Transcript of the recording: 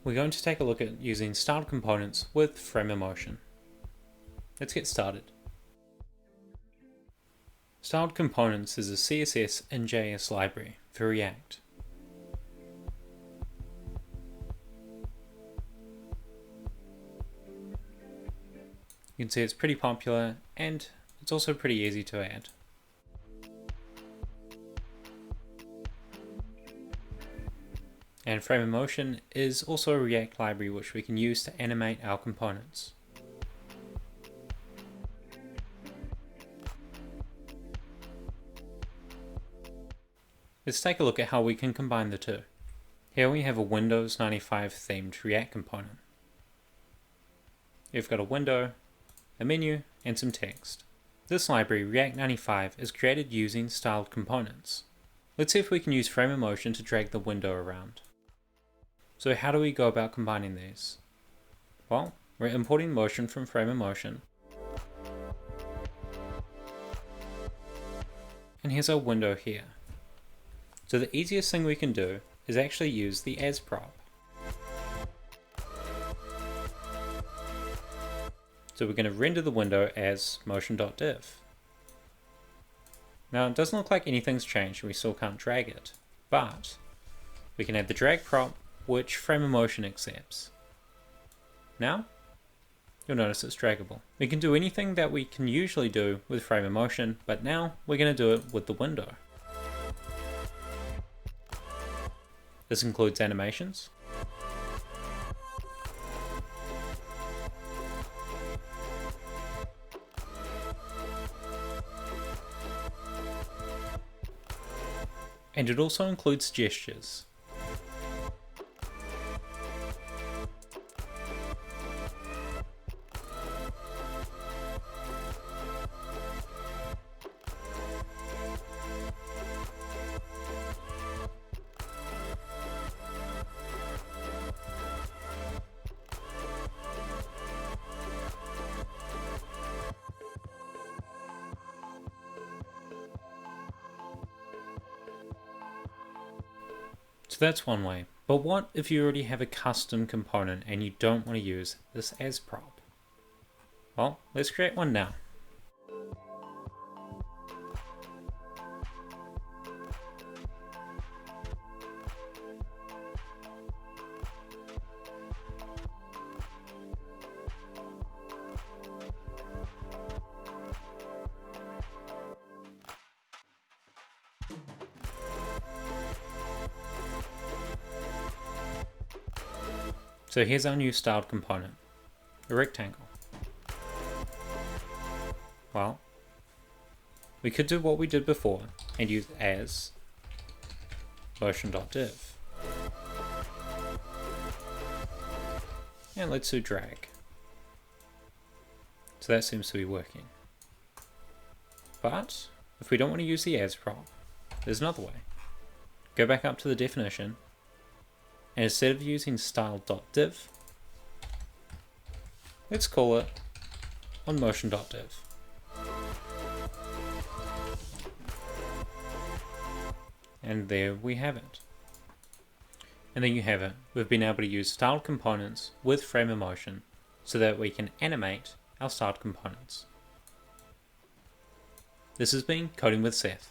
We're going to take a look at using styled components with frame of motion. Let's get started. Styled components is a CSS-in-JS library for React. You can see it's pretty popular and it's also pretty easy to add. And frame of motion is also a React library which we can use to animate our components. Let's take a look at how we can combine the two. Here we have a Windows 95 themed React component. You've got a window, a menu, and some text. This library, React 95, is created using styled components. Let's see if we can use frame of motion to drag the window around. So how do we go about combining these? Well, we're importing motion from frame of motion. And here's our window here. So the easiest thing we can do is actually use the as prop. So we're going to render the window as motion.div. Now it doesn't look like anything's changed and we still can't drag it, but we can add the drag prop, which frame of motion accepts. Now, you'll notice it's draggable. We can do anything that we can usually do with frame of motion, but now we're going to do it with the window. This includes animations, and it also includes gestures. So that's one way, but what if you already have a custom component and you don't want to use this as prop? Well, let's create one now. So here's our new styled component, a rectangle. Well, we could do what we did before and use as motion.div. And let's do drag. So that seems to be working. But if we don't want to use the as prop, there's another way. Go back up to the definition, and instead of using style.div, let's call it on motion.div. And there we have it. And there you have it. We've been able to use styled components with frame of motion so that we can animate our styled components. This has been Coding with Seth.